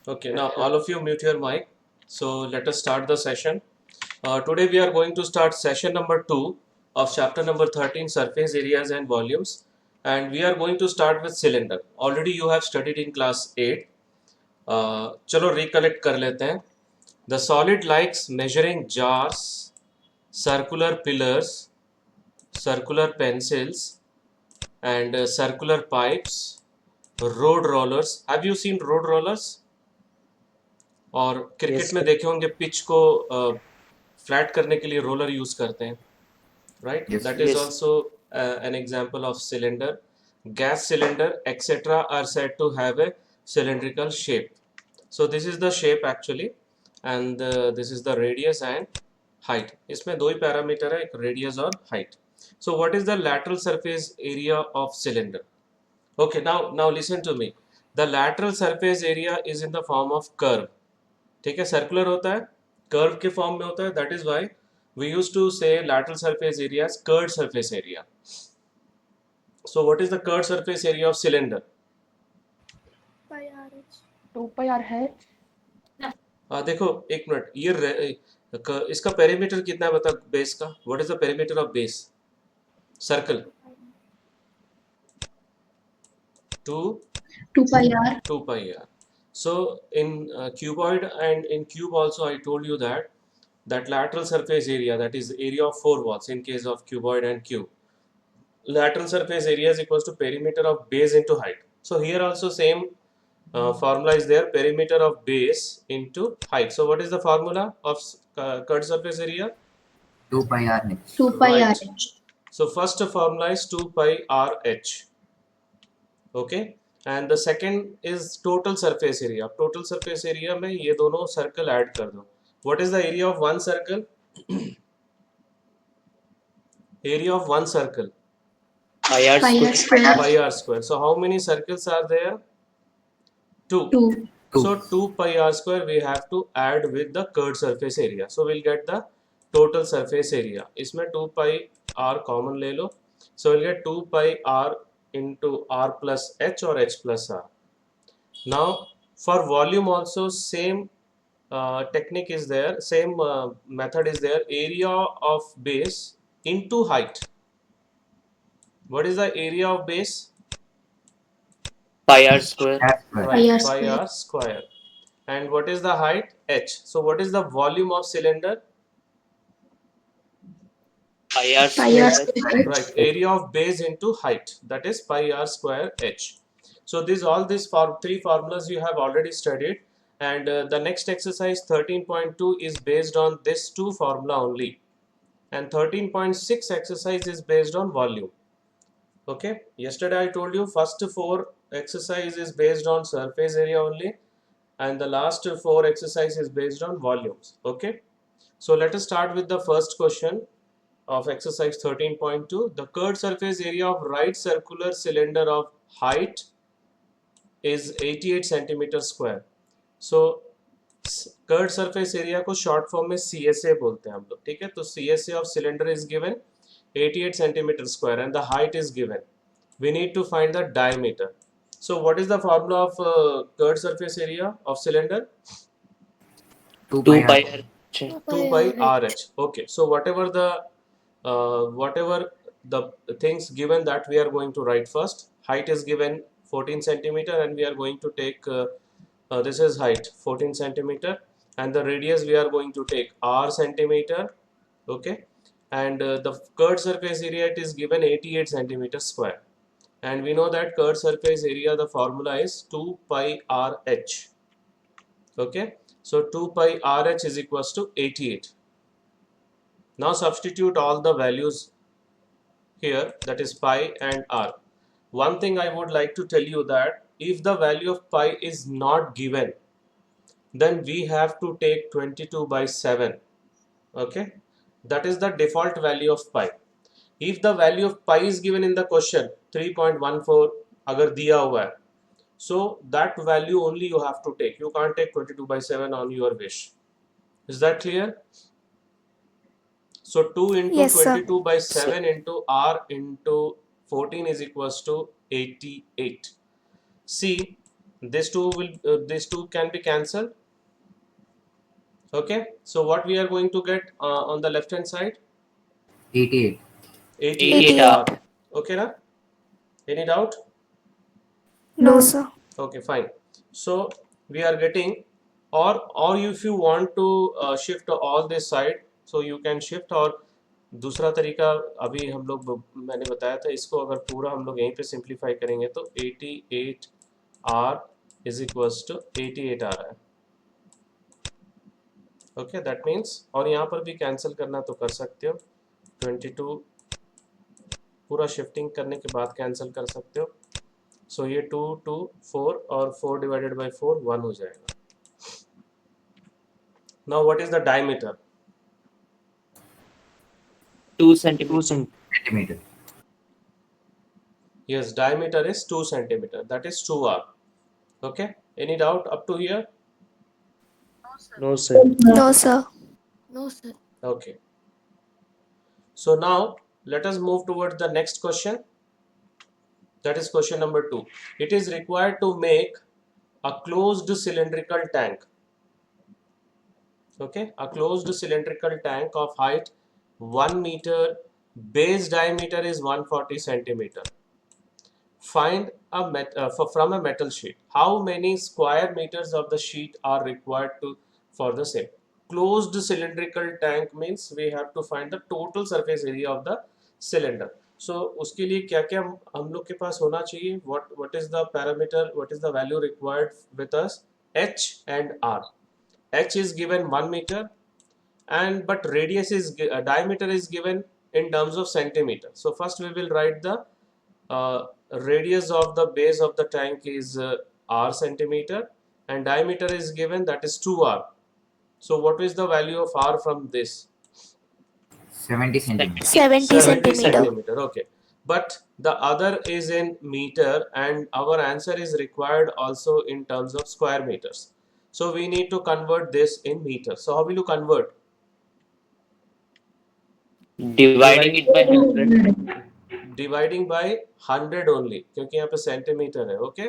Okay, now all of you mute your mic. So let us start the session. Today we are going to start session number 2 of chapter number 13, surface areas and volumes. And we are going to start with cylinder. Already you have studied in class 8. चलो recollect कर लेते हैं. The solid likes measuring jars, circular pillars, circular pencils, and circular pipes, road rollers. Have you seen road rollers? और cricket Yes, में sir. देखे होंगे pitch को flat करने के लिए रोलर यूज करते हैं, right? Yes, that sir. Is Yes. Also an example of cylinder. Gas cylinder etc are said to have a cylindrical shape. So this is the shape actually, and this is the radius and height. इसमें दो ही parameter है, एक radius और height. So what is the lateral surface area of cylinder? Okay, now listen to me. The lateral surface area is in the form of curve. ठीक है, circular होता है, curve के फॉर्म में होता है. That is why we used to say lateral surface area as curved surface area. So what is the curved surface area of cylinder? Pi RH. 2 pi r है. देखो एक मिनट, इसका पेरीमीटर कितना है बता, बेस का. What is the perimeter of base circle? 2 2 pi r. 2 pi r. So in cuboid and in cube also I told you that lateral surface area, that is area of four walls in case of cuboid and cube, lateral surface area is equals to perimeter of base into height. So here also same formula is there, perimeter of base into height. So what is the formula of curved surface area? 2 pi r h. 2 pi Right. RH. So first formula is 2 pi RH. Okay, and the second is total surface area. Total surface area में ये दोनों circle add कर दो. What is the area of one circle? Area of one circle, Pi r Pi r square. square. pi r square. So how many circles are there? 2. 2. So 2 pi r square we have to add with the curved surface area. So we'll get the total surface area. इसमें 2 pi r common ले लो. So we'll get 2 pi r into r plus h or h plus r. Now for volume also same technique is there, same method is there. Area of base into height. What is the area of base? Pi r square. R square. Right, Pi r pi square. r square. And what is the height? H. So what is the volume of cylinder? Pi r Pi r square. square. Right, area of base into height, that is pi r square h. So all these three formulas you have already studied, and the next exercise 13.2 is based on this two formula only, and 13.6 exercise is based on volume. Okay, yesterday I told you first four exercise is based on surface area only, and the last four exercise is based on volumes. Okay, so let us start with the first question of exercise 13.2. The curved surface area of right circular cylinder of height is 88 centimeter square. So curved surface area को short form में CSA बोलते हैं हम लोग. ठीक है, तो CSA of cylinder is given 88 centimeter square and the height is given. We need to find the diameter. So what is the formula of curved surface area of cylinder? 2 2 pi pi r. r. 2 pi RH. Okay, so whatever the things given, that we are going to write first. Height is given 14 centimeter and we are going to take this is height 14 centimeter, and the radius we are going to take r centimeter. Okay, and the curved surface area, it is given 88 centimeter square, and we know that curved surface area, the formula is 2 pi RH. Okay, so 2 pi RH is equals to 88. Now substitute all the values here, that is pi and r. One thing I would like to tell you, that if the value of pi is not given, then we have to take 22 by 7. Okay, that is the default value of pi. If the value of pi is given in the question 3.14 अगर दिया हुआ है, so that value only you have to take. You can't take 22 by 7 on your wish. Is that clear? So 2 into Yes, sir. 22 by 7 into r into 14 is equals to 88. See, These two can be cancelled. Okay, so what we are going to get on the left hand side? 88. 88 88R. R. Okay, na? Any doubt? No, sir. Okay, fine. So we are getting, or if you want to shift all this side, so you can shift. और दूसरा तरीका अभी हम लोग मैंने बताया था, इसको अगर पूरा हम लोग यहीं पे सिंप्लीफाई करेंगे तो 88R इज इक्वल्स टू 88 आ रहा है. ओके, दैट मीन्स, और यहाँ पर भी कैंसिल करना तो कर सकते हो. 22 पूरा शिफ्टिंग करने के बाद कैंसिल कर सकते हो. सो ये 2 2 4 और 4 डिवाइडेड बाई 4 1 हो जाएगा. Now what is the diameter? 2 centimeter. Centimeter. Yes, diameter is 2 centimeter. That is 2R. Okay. Any doubt up to here? No, sir. No, sir. No, sir. Okay. So now let us move towards the next question. That is question number 2. It is required to make a closed cylindrical tank. Okay, a closed cylindrical tank of height 1 meter, base diameter is 140 centimeter. Find from a metal sheet. How many square meters of the sheet are required for the same? Closed cylindrical tank means we have to find the total surface area of the cylinder. So उसके लिए क्या क्या हम लोग के पास होना चाहिए? What is the parameter? What is the value required with us? H and R. H is given 1 meter, and but radius is diameter is given in terms of centimeter. So first we will write the radius of the base of the tank is R centimeter, and diameter is given, that is 2R. So what is the value of R from this? 70 centimeter. 70 centimeter. Centimeter. Okay, but the other is in meter, and our answer is required also in terms of square meters. So we need to convert this in meter. So how will you convert? Dividing it by 100. Dividing by 100 only, क्योंकि यहाँ पे centimetre है. Okay,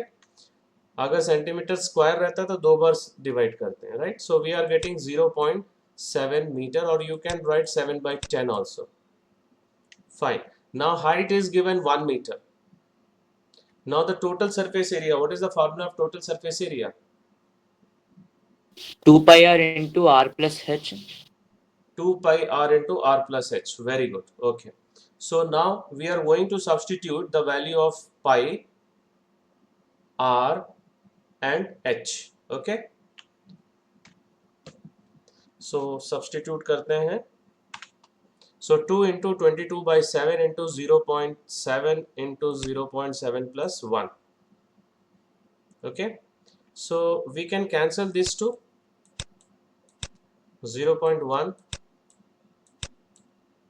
अगर centimetre square रहता तो दो बार divide करते हैं, right? So we are getting 0.7 metre, और you can write 7/10 also. Fine. Now height is given 1 meter. Now the total surface area. What is the formula of total surface area? 2 pi r into r plus h. 2 pi r into r plus h. Very good. Okay. So now we are going to substitute the value of pi, r and h. Okay. So substitute करते हैं. So 2 into 22 by 7 into 0.7 into 0.7 plus 1. Okay. So we can cancel this to 0.1.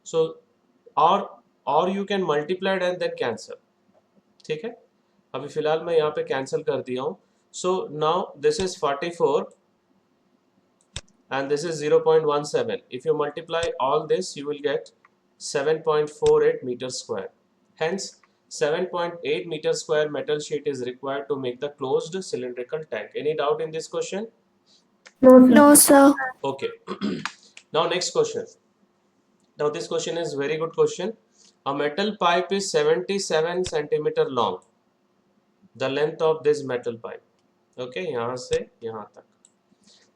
So or you can multiply it and then cancel. ठीक है, अभी फिलहाल मैं यहाँ पे cancel कर दिया हूँ. So now this is 44 and this is 0.17. If you multiply all this, you will get 7.48 meters square. Hence 7.8 meters square metal sheet is required to make the closed cylindrical tank. Any doubt in this question? No, sir. Okay. Now next question. Now this question is very good question. A metal pipe is 77 centimeter long. The length of this metal pipe. Okay, यहाँ से यहाँ तक.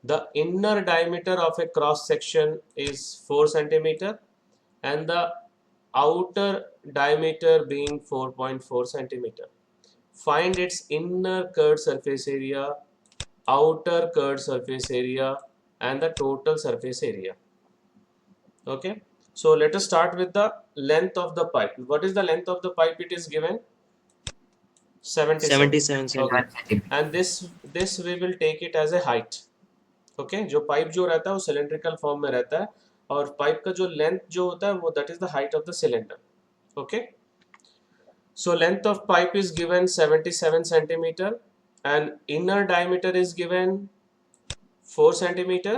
The inner diameter of a cross section is 4 centimeter, and the outer diameter being 4.4 centimeter. Find its inner curved surface area, outer curved surface area, and the total surface area. Okay, so let us start with the length of the pipe. What is the length of the pipe? It is given 77 centimeter. Okay. And this we will take it as a height. Okay, जो pipe जो रहता है वो cylindrical form में रहता है, और pipe का जो लेंथ जो होता है वो that is the height of the cylinder. Okay, so length of pipe is given 77 centimeter and inner diameter is given 4 centimeter.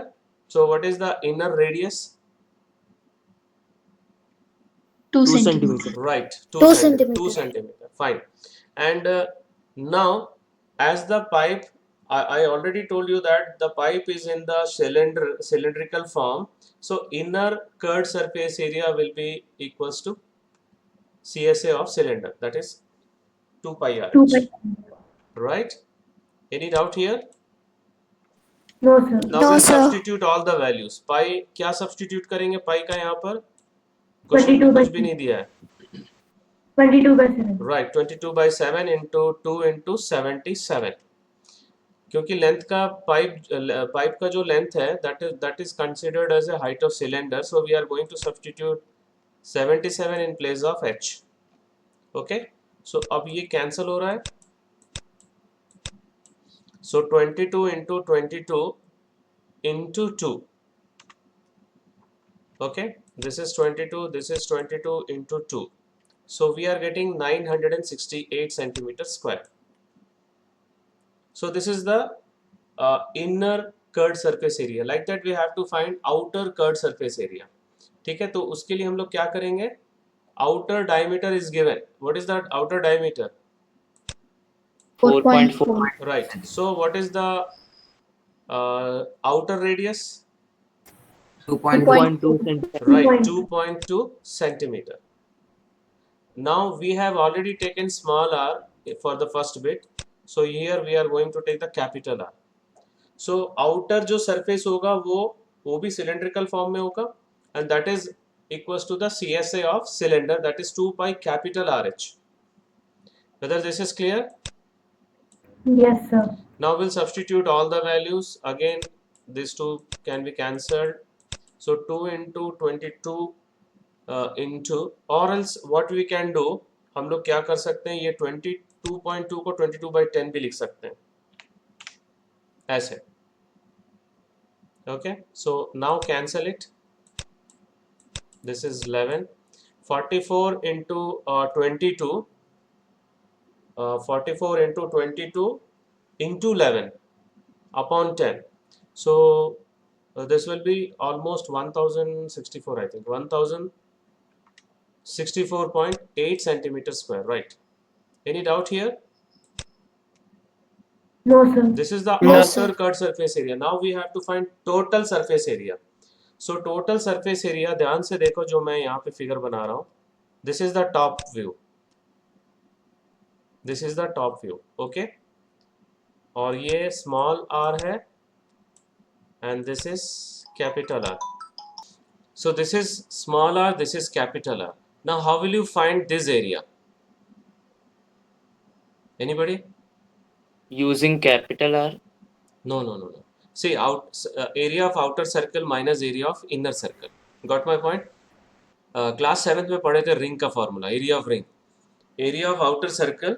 So what is the inner radius? 2 centimeter. Right, 2 centimeter. 2 centimeter. Fine. And now as the pipe, I already told you that the pipe is in the cylindrical form. So inner curved surface area will be equals to CSA of cylinder, that is 2 pi r 2 h. by. Right? Any doubt here? No, sir. Now No, we'll sir. substitute all the values. Pi क्या substitute करेंगे pi का यहाँ पर? Question में 22 by कुछ भी नहीं दिया है. 22 by 7. Right, 22 by 7 into 2 into 77. क्योंकि लेंथ का पाइप का जो लेंथ है that is considered as a height of cylinder, so we are going to substitute 77 in place of h. Okay, so अब ये cancel हो रहा है. So 22 into 22 into 2. Okay, this is 22, this is 22 into 2. So we are getting 968 centimeters square. So this is the inner curved surface area. Like that we have to find outer curved surface area. ठीक है, तो उसके लिए हम लोग क्या करेंगे? Outer diameter is given. What is that outer diameter? 4.4. Right. So what is the outer radius? 2.2. 2.2 centimeters. Right, 2.2. 2.2 centimeter. Now we have already taken small r for the first bit. So here we are going to take the capital R. So outer जो surface होगा वो भी cylindrical form में होगा, and that is equals to the CSA of cylinder, that is 2 pi capital RH. Whether this is clear? Yes, sir. Now we'll substitute all the values. Again, these two can be cancelled. So 2 into 22 into, or else what we can do, हम लोग क्या कर सकते हैं, ये 22.2 को 22 by 10 भी लिख सकते हैं ऐसे. Okay, so now cancel it. This is 11. 44 into 22. 44 into 22 into 11 upon 10. So this will be almost 1064, I think 1064.8 centimeters square. Right? Any doubt here? No, sir. This is the No, outer sir. curved surface area. Now we have to find total surface area. So total surface area, ध्यान से देखो जो मैं यहाँ पे figure बना रहा हूँ. This is the top view. This is the top view. Okay. और ये small r है, and this is capital R. So this is small r, this is capital R. Now how will you find this area? Anybody? Using capital R. No. See, area of outer circle minus area of inner circle. Got my point? Class 7th में पढ़े थे ring का formula, area of ring. Area of outer circle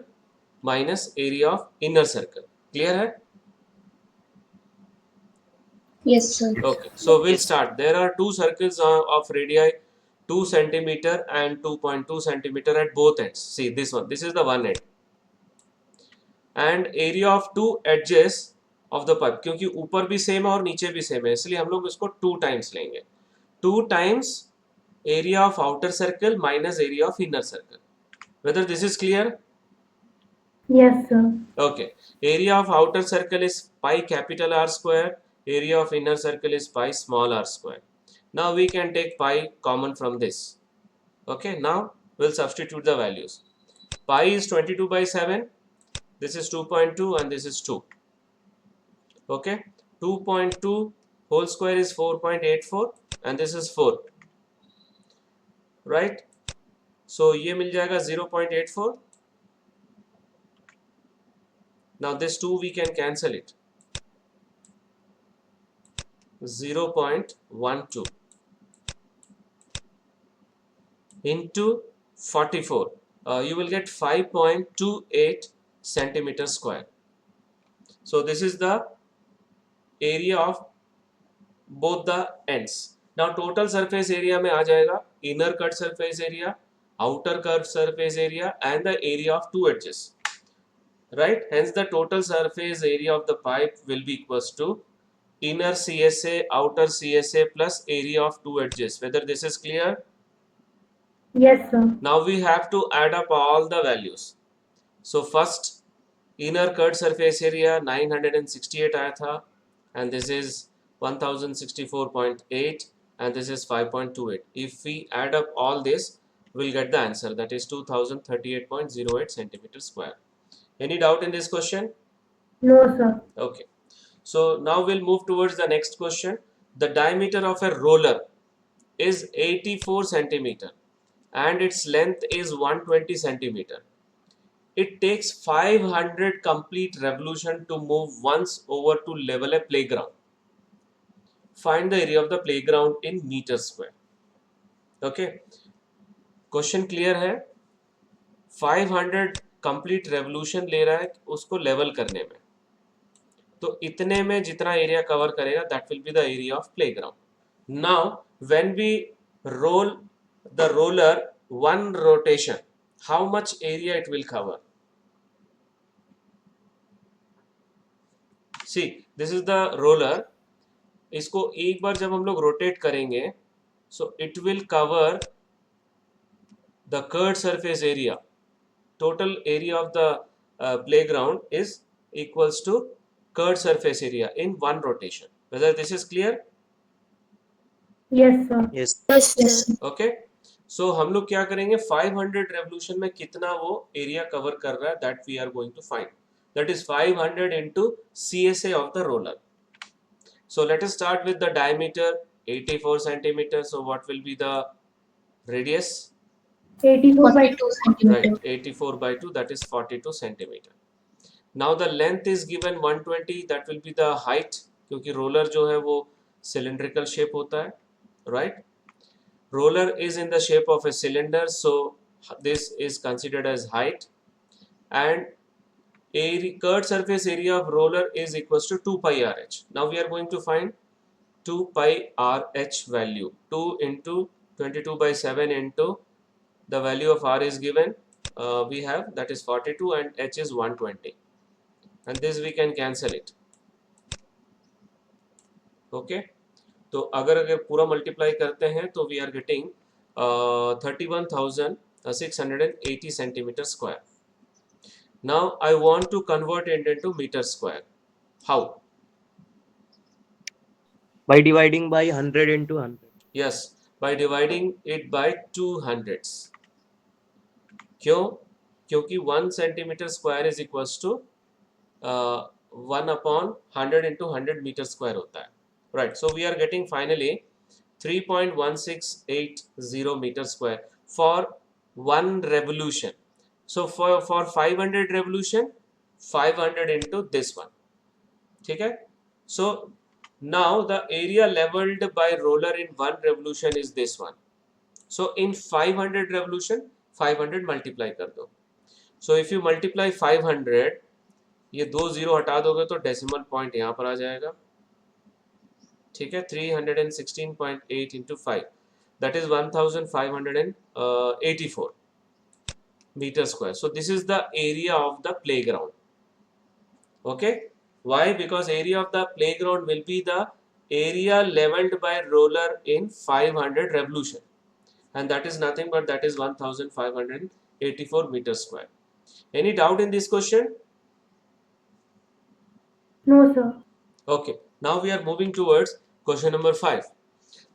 minus area of inner circle. Clear है? Yes, sir. Okay, so we'll start. There are two circles of radii 2 centimeter and 2.2 centimeter at both ends. See this one. This is the one end. And area of two edges of the pipe. क्योंकि ऊपर भी same है और नीचे भी same है, इसलिए हम लोग इसको 2 times लेंगे. 2 times area of outer circle minus area of inner circle. Whether this is clear? Yes, sir. Okay. Area of outer circle is pi capital R square. Area of inner circle is pi small r square. Now we can take pi common from this. Okay. Now we'll substitute the values. Pi is 22 by 7. This is 2.2 and this is 2. Okay. 2.2 whole square is 4.84 and this is 4. Right. So ये मिल जाएगा 0.84. Now this 2 we can cancel it. 0.12 into 44. You will get 5.28 centimeters square. So this is the area of both the ends. Now total surface area में आ जाएगा inner cut surface area, outer curved surface area and the area of two edges. Right? Hence the total surface area of the pipe will be equals to inner CSA, outer CSA plus area of two edges. Whether this is clear? Yes, sir. Now we have to add up all the values. So first inner curved surface area 968 आया था, and this is 1064.8, and this is 5.28. If we add up all this, we'll get the answer, that is 2038.08 centimeter square. Any doubt in this question? No, sir. Okay. So now we'll move towards the next question. The diameter of a roller is 84 centimeter and its length is 120 centimeter. It takes 500 complete revolution to move once over to level a playground. Find the area of the playground in meter square. Okay. Question clear है? 500 complete revolution ले रहा है उसको level करने में, तो इतने में जितना एरिया कवर करेगा that will be the area of playground. Now when we roll the roller one rotation, how much area it will cover? See, this is the roller. इसको एक बार जब हम लोग रोटेट करेंगे, so it will cover the curved surface area. Total area of the playground is equals to curved surface area in one rotation. Whether this is clear? Yes, sir. Yes. Yes, sir. Okay. So हम लोग क्या करेंगे, 500 revolution में कितना वो area cover कर रहा है, that we are going to find. That is 500 into CSA of the roller. So let us start with the diameter 84 centimeters. So what will be the radius? 84 by 2 Right, 84 by 2, that is 42 centimeter. Now the length is given 120, that will be the height, क्योंकि roller जो है वो cylindrical shape होता है, right? Roller is in the shape of a cylinder, so this is considered as height, and curved surface area of roller is equals to 2 pi RH. Now we are going to find 2 pi RH value. 2 into 22 by 7 into the value of R is given, we have, that is 42, and H is 120, and this we can cancel it. Okay, तो अगर पूरा multiply करते हैं तो we are getting 31,680 centimeter square. Now I want to convert it into meter square. How? By dividing by 100 into 100. Yes, by dividing it by 200s. क्यों? क्योंकि 1 centimeter square is equals to 1 upon 100 into 100 meter square होता है. Right, so we are getting finally 3.1680 meter square for one revolution. So for 500 revolution, 500 into this one. ठीक है? So now the area leveled by roller in one revolution is this one. So in 500 revolution, 500 multiply कर दो. So if you multiply 500, ये 2 0 हटा दोगे तो decimal point यहाँ पर आ जाएगा. ठीक है, 316.8 into 5, that is 1584 meter square. So this is the area of the playground. Okay, why? Because area of the playground will be the area leveled by roller in 500 revolution, and that is nothing but that is 1584 meter square. Any doubt in this question? No, sir. Okay, now we are moving towards question number 5.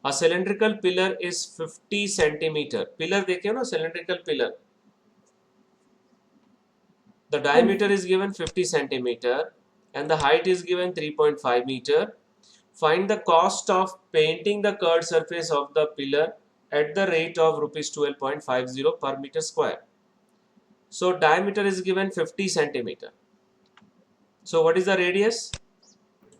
A cylindrical pillar is 50 centimeter. Pillar देखिए ना, cylindrical pillar. The diameter is given 50 centimeter and the height is given 3.5 meter. Find the cost of painting the curved surface of the pillar at the rate of rupees 12.50 per meter square. So diameter is given 50 centimeter. So what is the radius?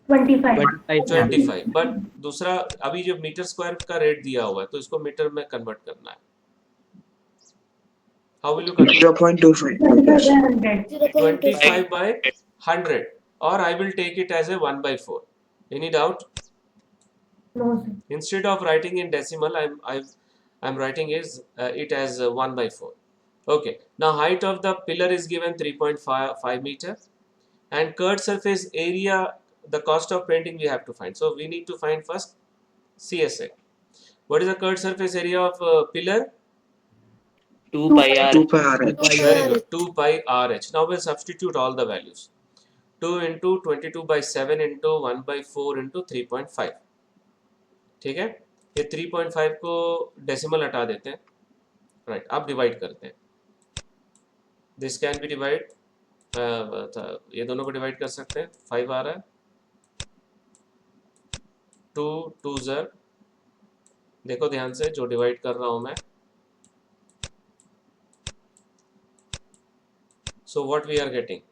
25. 25. But दूसरा अभी जो metre square का rate दिया हुआ है तो इसको metre में कन्वर्ट करना है. How will you convert? 0.25. 25 by 100, or I will take it as a 1 by 4. Any doubt? No, sir. Instead of writing in decimal, I'm writing it as 1 by 4. Okay. Now height of the pillar is given 3.5 meter, and curved surface area, the cost of painting we have to find. So we need to find first CSA. What is the curved surface area of pillar? 2 pi r. 2 pi r. Very good. 2 pi RH. Now we'll substitute all the values. 2 into 22 by 7 into 1 by 4 into 3.5. ठीक है, ये 3.5 को decimal हटा देते हैं, right. अब divide करते हैं. दिस कैन बी डिवाइड, ये दोनों को डिवाइड कर सकते हैं. 5 आ रहा है, 2 2 ज़र, देखो ध्यान से जो डिवाइड कर रहा हूं मैं. So what we are getting?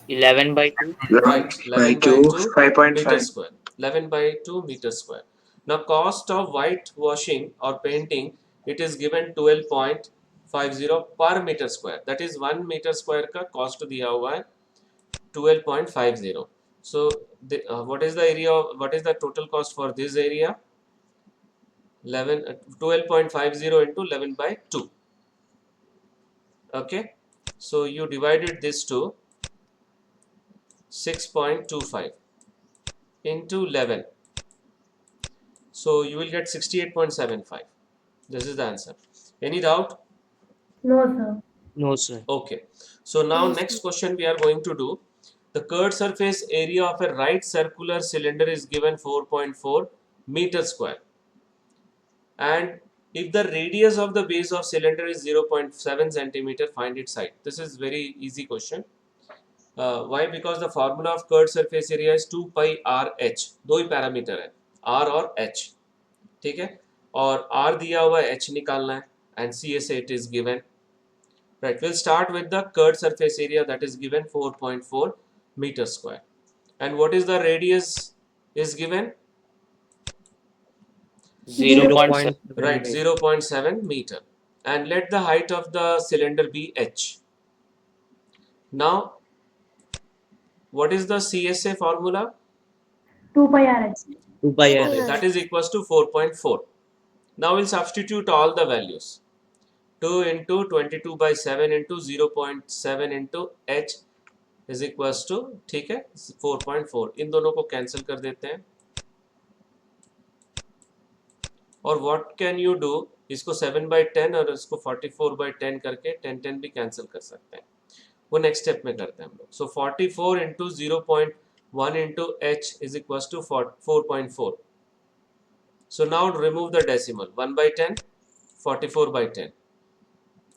11 by 2. Right, 11 by 2 meter 5.5. square. 11 by 2 meter square. Now cost of white washing or painting, it is given 12.50 per meter square. That is 1 meter square का cost दिया हुआ है 12.50. So what is the area of, what is the total cost for this area? 12.50 into 11 by 2. Okay, so you divided this to 6.25 into 11, so you will get 68.75. This is the answer. Any doubt? No, sir. No, sir. Okay, so now next question we are going to do. The curved surface area of a right circular cylinder is given 4.4 meter square, and if the radius of the base of cylinder is 0.7 centimeter, find its height. This is very easy question. Why? Because the formula of curved surface area is 2 pi r h. दो ही parameter है, r और h. ठीक है, और r दिया हुआ है, h निकालना है, and CSA it is given. Right, we'll start with the curved surface area that is given 4.4 meter square. And what is the radius is given? 0.7. Right, 0.7 meter. And let the height of the cylinder be h. Now, what is the CSA formula? 2 pi RH. 2 pi r. Okay, that is equals to 4.4. Now we'll substitute all the values. 2 into 22 by 7 into 0.7 into h is equals to, ठीक है, 4.4. इन दोनों को cancel कर देते हैं. और what can you do? इसको 7 by 10 और इसको 44 by 10 करके 10 भी कैंसिल कर सकते हैं. वो नेक्स्ट स्टेप में करते हैं हम लोग. सो 44 into 0.1 into h is equals to 4.4. So now remove the decimal. 1 by 10, 44 by 10.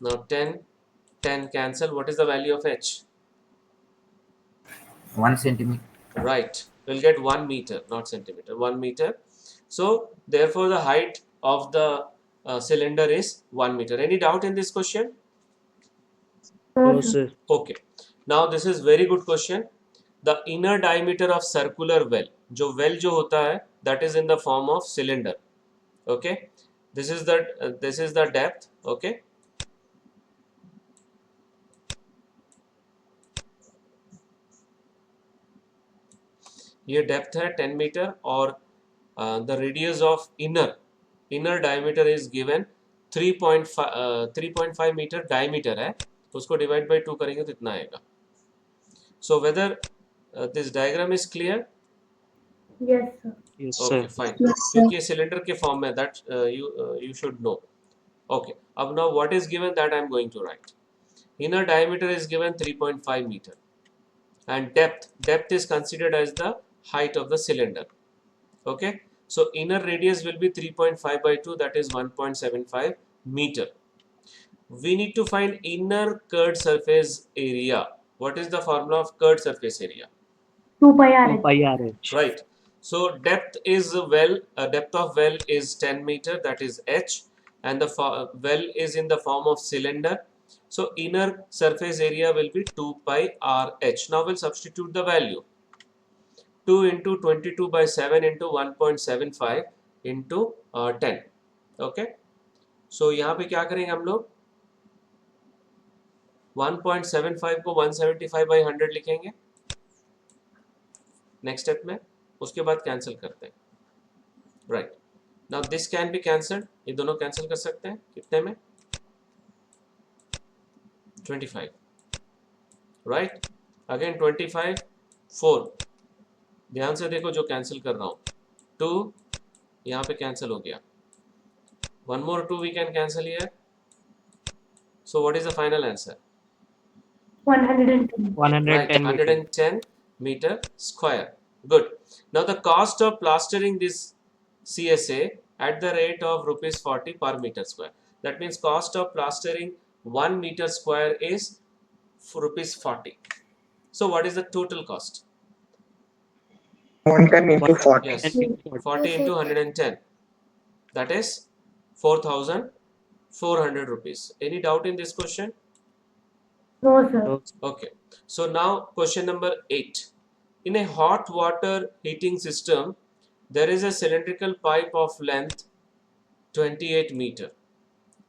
Now 10 cancel. What is the value of h? 1 centimeter. Right, we'll get 1 meter, not centimeter, 1 meter. So therefore the height of the cylinder is 1 meter. Any doubt in this question? No, sir. Okay, now this is very good question. The inner diameter of circular well, जो well जो होता है, that is in the form of cylinder. Okay, this is the depth. Okay, ये depth है 10 metre और the radius of inner diameter is given 3.5 meter diameter है, उसको divide by 2 करेंगे तो इतना आएगा. So whether this diagram is clear? Yes, sir. Yes, Okay, sir. fine. Yes, sir. क्योंकि ये सिलेंडर के फॉर्म में, that you should know. Okay, अब now what is given that I am going to write. Inner diameter is given 3.5 meter and depth is considered as the height of the cylinder. Okay, so inner radius will be 3.5 by 2, that is 1.75 meter. We need to find inner curved surface area. What is the formula of curved surface area? 2 pi 2 RH. pi RH. Right, so depth of well is 10 meter, that is h, and the well is in the form of cylinder. So inner surface area will be 2 pi RH. Now we'll substitute the value. 2 into 22 by 7 into 1.75 into 10. Okay, so यहाँ पे क्या करेंगे हम लोग? 1.75 को 175 by 100 लिखेंगे next step में, उसके बाद कैंसिल करते हैं. Right, now this can be cancelled. ये दोनों कैंसिल कर सकते हैं कितने में? 25. Right, again 25, 4. ध्यान से देखो जो कैंसिल कर रहा हूँ. 2 यहाँ पे कैंसिल हो गया. One more 2 we can cancel here. So what is the final answer? 110. 110 Right, meter. 110 meter square. Good. Now the cost of plastering this CSA at the rate of rupees 40 per meter square. That means cost of plastering 1 meter square is rupees 40. So what is the total cost? 110 into 40. Yes, 140. 40 into 110. That is 4,400 rupees. Any doubt in this question? No, sir. No, Okay. So now question number 8. In a hot water heating system, there is a cylindrical pipe of length 28 meter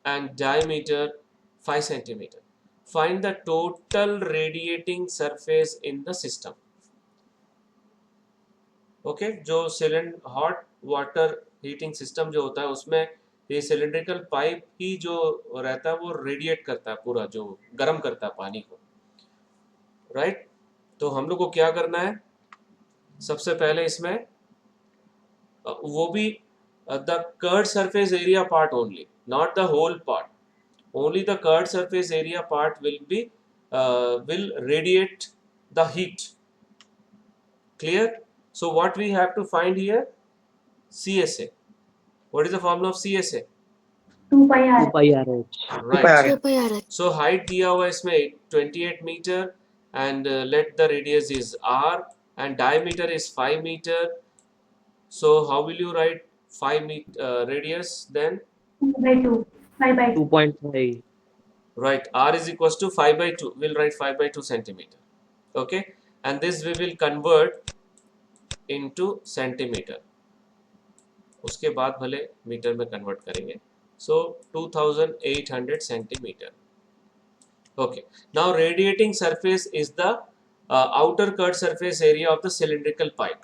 and diameter 5 centimeter. Find the total radiating surface in the system. Okay जो cylinder hot water heating system जो होता है उसमें ये cylindrical pipe ही जो रहता है वो रेडिएट करता है पूरा जो गर्म करता है पानी को राइट तो हम लोग को क्या करना है सबसे पहले इसमें वो भी the curved surface area part only not the whole part only the curved surface area part will radiate the heat clear so what we have to find here CSA what is the formula of CSA 2 pi r. 2 pi RH. right 2 pi r. so height दिया हुआ है इसमें 28 meter and let the radius is r and diameter is 5 meter so how will you write 5 meter radius then 2 by 2. 5 by 2. 2.5. right r is equals to 5 by 2 we'll write 5 by 2 centimeter okay and this we will convert into centimeter उसके बाद भले metre में convert करेंगे so 2800 centimeter okay now radiating surface is the outer curved surface area of the cylindrical pipe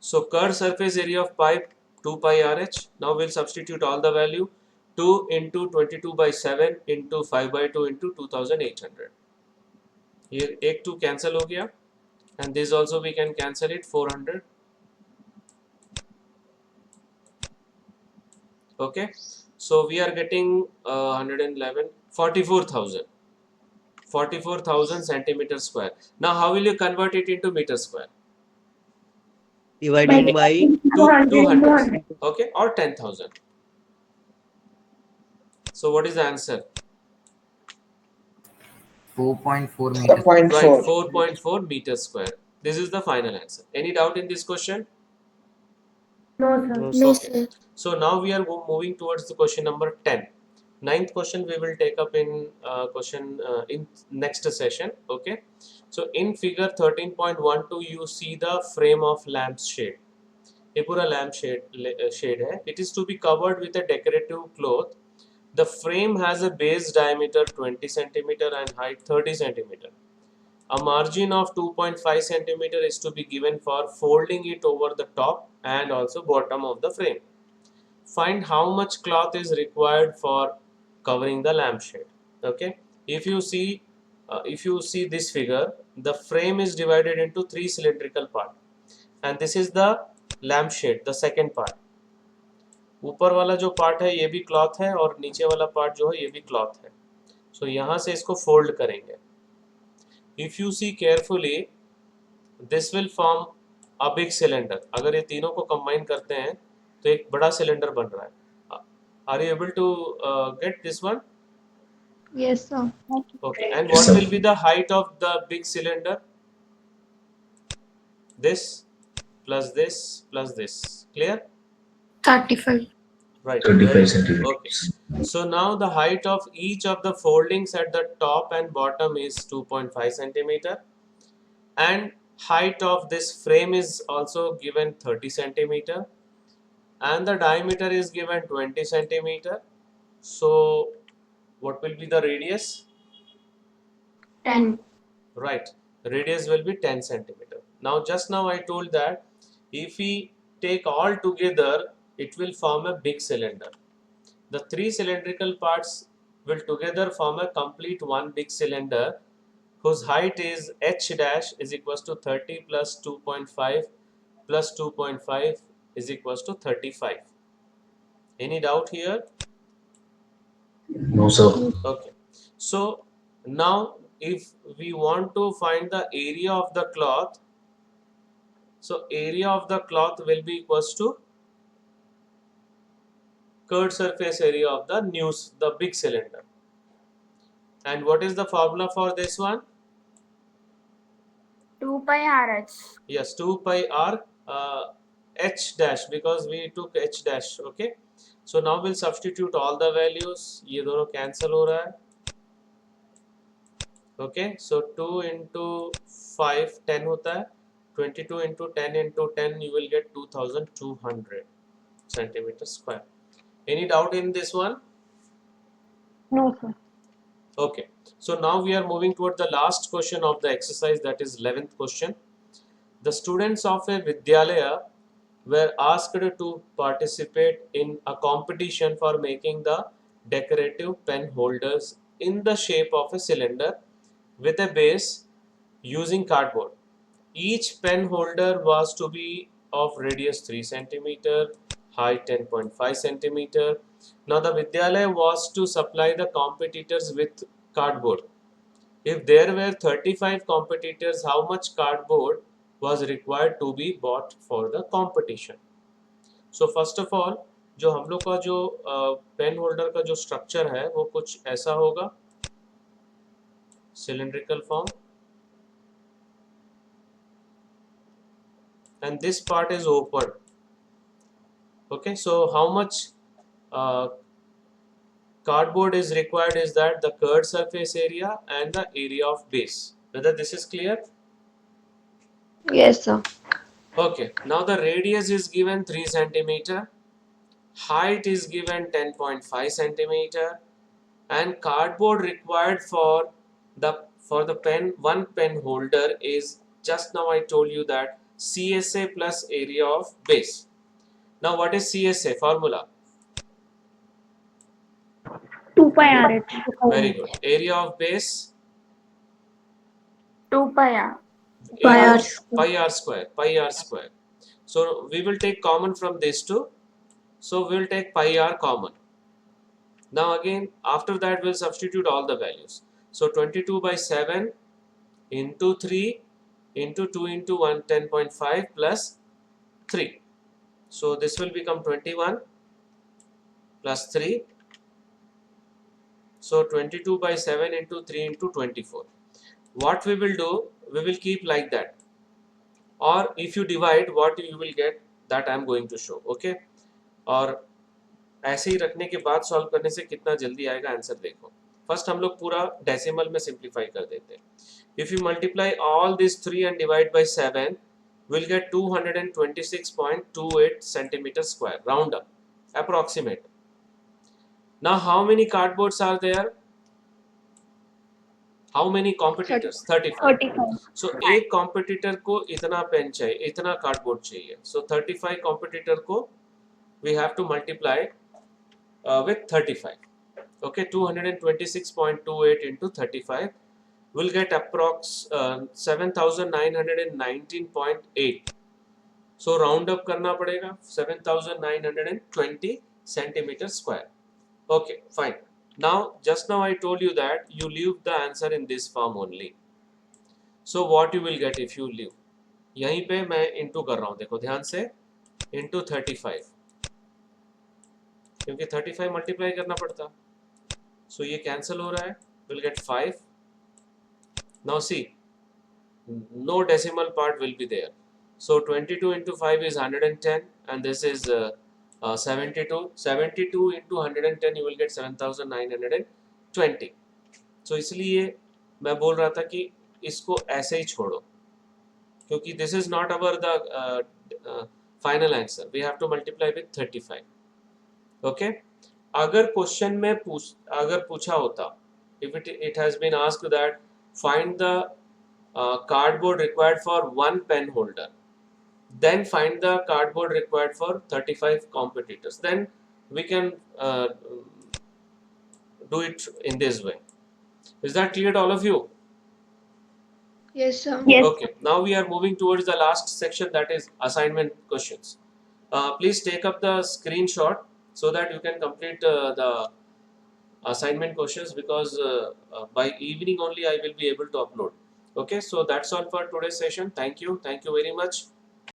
so curved surface area of pipe 2 pi rh now we'll substitute all the value 2 into 22 by 7 into 5 by 2 into 2800 ये एक 2 cancel हो गया and this also we can cancel it 400 okay so we are getting 111 44,000 centimeter square now how will you convert it into meter square Dividing by 200 okay or 10,000 so what is the answer 4.4 meters. 4.4. right 4.4 meters square this is the final answer any doubt in this question No, sir. No, No, Okay. sir. So now we are moving towards the question number 10. Ninth question we will take up in in next session. Okay. So in figure 13.12 you see the frame of lamp shade. ये पूरा lamp shade है. It is to be covered with a decorative cloth. The frame has a base diameter 20 centimeter and height 30 centimeter. A margin of 2.5 centimeter is to be given for folding it over the top and also bottom of the frame. Find how much cloth is required for covering the lampshade. Okay, if you see this figure, the frame is divided into 3 cylindrical parts, and this is the lampshade, the second part. ऊपर वाला जो part है ये भी cloth है और नीचे वाला पार्ट जो है ये भी क्लॉथ है. So यहाँ से इसको फोल्ड करेंगे. If you see carefully, this will form a big cylinder. अगर ये तीनों को कंबाइन करते हैं तो एक बड़ा सिलेंडर बन रहा है. Are you able to get this one? Yes, sir. Okay. And what will be the height of the big cylinder? This plus this plus this. Clear? 35. Right. 35 Very good. centimeters. Okay. So now the height of each of the foldings at the top and bottom is 2.5 centimeter, and height of this frame is also given 30 centimeter, and the diameter is given 20 centimeter. So what will be the radius? 10. Right, radius will be 10 centimeter. Now just now I told that if we take all together it will form a big cylinder. The 3 cylindrical parts will together form a complete one big cylinder whose height is h dash is equals to 30 plus 2.5 plus 2.5 is equals to 35. Any doubt here? No, sir. Okay. So now if we want to find the area of the cloth, so area of the cloth will be equals to curved surface area of the big cylinder. And what is the formula for this one? 2 pi RH. Yes, 2 pi r h dash, because we took h dash. Okay. So now we'll substitute all the values. ये दोनों cancel हो रहा है. Okay. So 2 into 5 10 होता है. 22 into 10 into 10 you will get 2200 centimeter square. Any doubt in this one? No, sir. Okay. So now we are moving toward the last question of the exercise, that is 11th question. The students of a Vidyalaya were asked to participate in a competition for making the decorative pen holders in the shape of a cylinder with a base using cardboard. Each pen holder was to be of radius 3 centimeter, height 10.5 centimeter. Now the Vidyalaya was to supply the competitors with cardboard. If there were 35 competitors, how much cardboard was required to be bought for the competition? So first of all, जो हम लोग का जो pen holder का जो structure है वो कुछ ऐसा होगा, cylindrical form, and this part is open. Okay, so how much cardboard is required is that the curved surface area and the area of base. Whether this is clear? Yes, sir. Okay, now the radius is given 3 centimeter, height is given 10.5 centimeter, and cardboard required for the one pen holder is, just now I told you, that CSA plus area of base. Now what is CSA formula? 2 pi RH. Very good. Area of base? 2 pi R. Area pi r square. So we will take common from these two. So we will take pi r common. Now again, after that we'll substitute all the values. So 22 by 7 into 3 into 2 into 1, 10.5 plus 3. So this will become 21 plus 3. So 22 by 7 into 3 into 24. What we will do, we will keep like that. Or if you divide, what you will get, that I am going to show. Okay. और ऐसे ही रखने के बाद solve करने से कितना जल्दी आएगा आंसर देखो. फर्स्ट हम लोग पूरा डेसिमल में सिंप्लीफाई कर देते हैं. If you multiply all this 3 and divide by 7, we'll get 226.28 centimeter square. Round up, approximate. Now how many cardboards are there? How many competitors? 35. 35. So एक competitor को इतना पेन चाहिए, इतना कार्डबोर्ड चाहिए. So 35 competitor को we have to multiply with 35. Okay, 226.28 into 35 will get approx 7919.8. So round up करना पड़ेगा, 7920 centimeter square. Okay, fine. Now just now I told you that you leave the answer in this form only. So what you will get if you leave? यहीं पे मैं into कर रहा हूँ, देखो ध्यान से, इंटू 35, क्योंकि 35 मल्टीप्लाई करना पड़ता. सो ये कैंसिल हो रहा है, will get 5. Now see, no decimal part will be there. So 22 into 5 is 110 and this is 72. 72 into 110 you will get 7920. So इसलिए मैं बोल रहा था कि इसको ऐसे ही छोड़ो, क्योंकि this is not our the final answer. We have to multiply with 35. Okay. अगर क्वेश्चन में अगर पूछा होता, if it has been asked that find the cardboard required for one pen holder, then find the cardboard required for 35 competitors, then we can do it in this way. Is that clear to all of you? Yes, sir. Yes. Okay, now we are moving towards the last section, that is assignment questions. Please take up the screenshot so that you can complete the assignment questions, because by evening only I will be able to upload. Okay, so that's all for today's session. Thank you very much.